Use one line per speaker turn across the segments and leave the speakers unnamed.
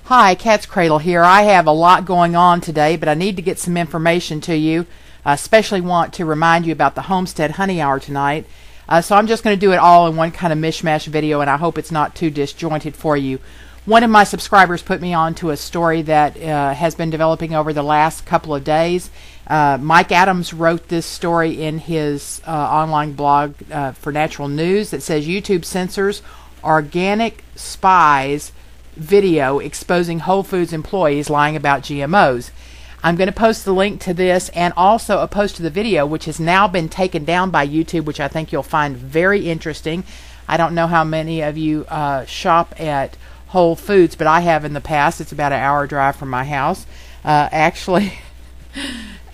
Hi, Cat's Cradle here. I have a lot going on today, but I need to get some information to you. I especially want to remind you about the Homestead Honey Hour tonight. So I'm just going to do it all in one kind of mishmash video, and I hope it's not too disjointed for you. One of my subscribers put me on to a story that has been developing over the last couple of days. Mike Adams wrote this story in his online blog for Natural News that says YouTube censors organic spies video exposing Whole Foods employees lying about GMOs. I'm going to post the link to this and also a post to the video, which has now been taken down by YouTube, which I think you'll find very interesting. I don't know how many of you shop at Whole Foods, but I have in the past. It's about an hour drive from my house. Actually,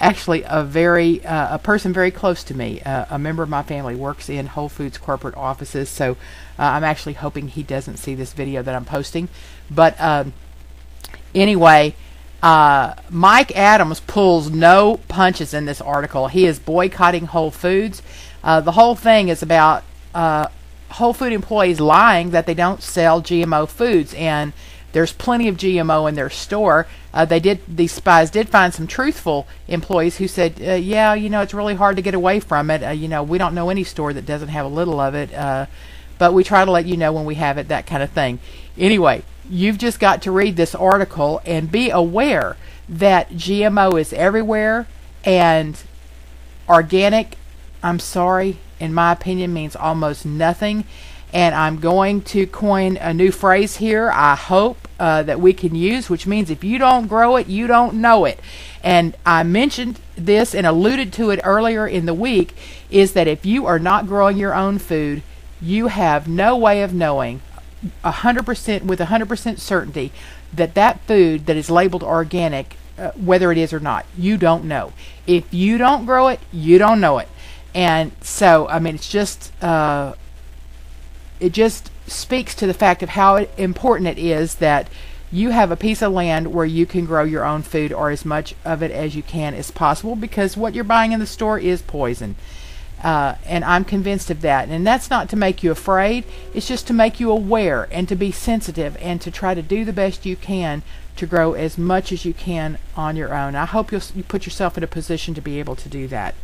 a person very close to me, a member of my family, works in Whole Foods corporate offices, so I'm actually hoping he doesn't see this video that I'm posting. But anyway, Mike Adams pulls no punches in this article. He is boycotting Whole Foods. The whole thing is about Whole Food employees lying that they don't sell GMO foods, and there's plenty of GMO in their store. These spies did find some truthful employees who said, yeah, you know, it's really hard to get away from it. You know, we don't know any store that doesn't have a little of it, but we try to let you know when we have it, that kind of thing. Anyway, you've just got to read this article and be aware that GMO is everywhere, and organic, I'm sorry, in my opinion, means almost nothing. And I'm going to coin a new phrase here, I hope, that we can use, which means if you don't grow it, you don't know it. And I mentioned this and alluded to it earlier in the week, is that if you are not growing your own food, you have no way of knowing 100% with 100% certainty that that food that is labeled organic, whether it is or not, you don't know. If you don't grow it, you don't know it. And so, I mean, it's just it just speaks to the fact of how important it is that you have a piece of land where you can grow your own food, or as much of it as you can as possible, because what you're buying in the store is poison. And I'm convinced of that. And that's not to make you afraid. It's just to make you aware and to be sensitive and to try to do the best you can to grow as much as you can on your own. I hope you put yourself in a position to be able to do that.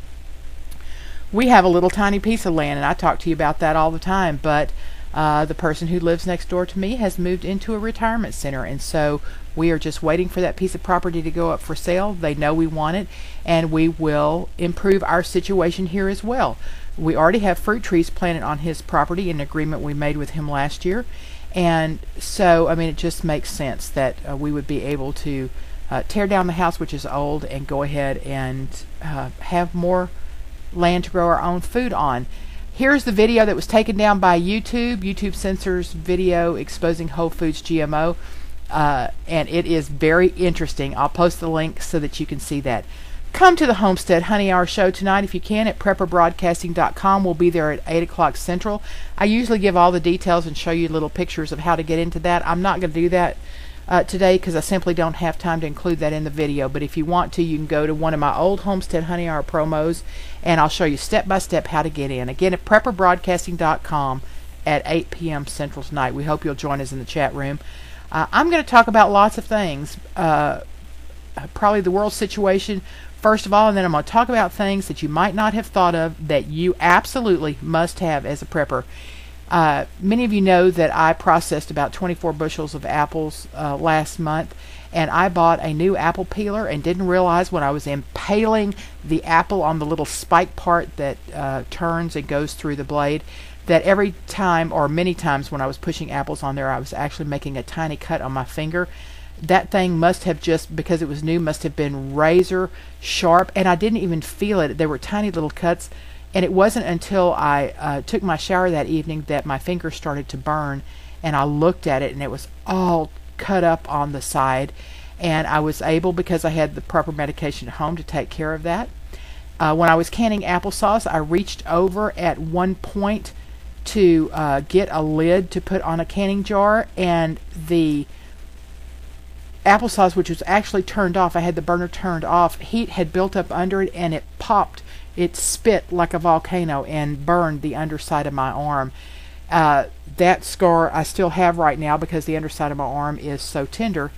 We have a little tiny piece of land, and I talk to you about that all the time, but the person who lives next door to me has moved into a retirement center, and so we are just waiting for that piece of property to go up for sale. They know we want it, and we will improve our situation here as well. We already have fruit trees planted on his property, an agreement we made with him last year, and so, I mean, it just makes sense that we would be able to tear down the house, which is old, and go ahead and have more land to grow our own food on. Here's the video that was taken down by YouTube. YouTube censors video exposing Whole Foods GMO, and it is very interesting. I'll post the link so that you can see that. Come to the Homestead Honey Hour show tonight if you can at prepperbroadcasting.com. We'll be there at 8 o'clock Central. I usually give all the details and show you little pictures of how to get into that. I'm not going to do that today because I simply don't have time to include that in the video, but if you want to, you can go to one of my old Homestead Honey Hour promos and I'll show you step by step how to get in. Again, at prepperbroadcasting.com at 8 p.m. Central tonight. We hope you'll join us in the chat room. I'm going to talk about lots of things, probably the world situation first of all, and then I'm going to talk about things that you might not have thought of that you absolutely must have as a prepper. Many of you know that I processed about 24 bushels of apples last month, and I bought a new apple peeler and didn't realize when I was impaling the apple on the little spike part that turns and goes through the blade, that every time or many times when I was pushing apples on there, I was actually making a tiny cut on my finger. That thing must have, just because it was new, must have been razor sharp, and I didn't even feel it. There were tiny little cuts. And it wasn't until I took my shower that evening that my finger started to burn, and I looked at it and it was all cut up on the side, and I was able, because I had the proper medication at home, to take care of that. When I was canning applesauce, I reached over at one point to get a lid to put on a canning jar, and the applesauce, which was actually turned off, I had the burner turned off, heat had built up under it and it popped. It spit like a volcano and burned the underside of my arm. That scar I still have right now because the underside of my arm is so tender.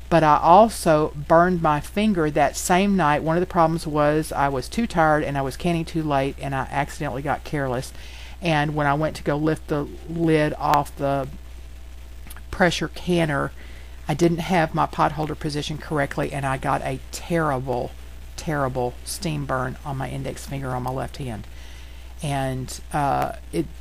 But I also burned my finger that same night. One of the problems was I was too tired and I was canning too late, and I accidentally got careless. And when I went to go lift the lid off the pressure canner, I didn't have my pot holder positioned correctly, and I got a terrible, terrible steam burn on my index finger on my left hand. And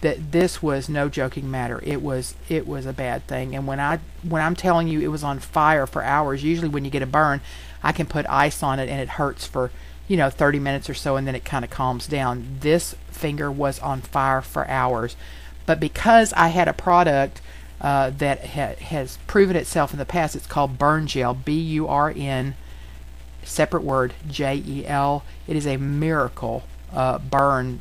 this was no joking matter. It was a bad thing. And when I'm telling you it was on fire for hours, usually when you get a burn, I can put ice on it and it hurts for 30 minutes or so, and then it kind of calms down. This finger was on fire for hours. But because I had a product that has proven itself in the past, it's called Burn Gel, BURN, separate word, JEL. It is a miracle burn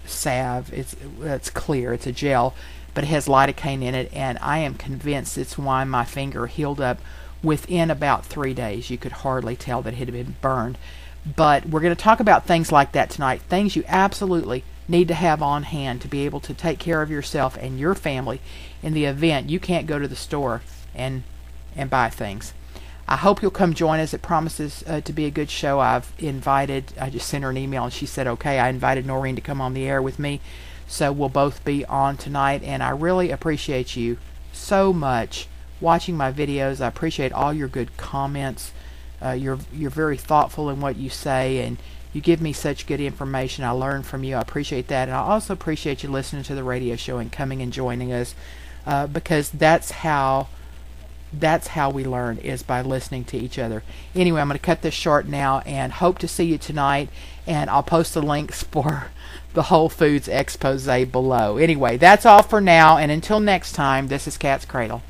salve. It's clear, it's a gel, but it has lidocaine in it, and I am convinced it's why my finger healed up within about 3 days. You could hardly tell that it had been burned. But we're going to talk about things like that tonight, things you absolutely need to have on hand to be able to take care of yourself and your family in the event you can't go to the store and buy things. I hope you'll come join us. It promises to be a good show. I just sent her an email and she said okay. I invited Noreen to come on the air with me, so we'll both be on tonight. And I really appreciate you so much watching my videos. I appreciate all your good comments. You're very thoughtful in what you say, and you give me such good information. I learn from you. I appreciate that. And I also appreciate you listening to the radio show and coming and joining us, because that's how we learn, is by listening to each other. Anyway, I'm going to cut this short now and hope to see you tonight, and I'll post the links for the Whole Foods expose below. Anyway, that's all for now, and until next time, this is Cat's Cradle.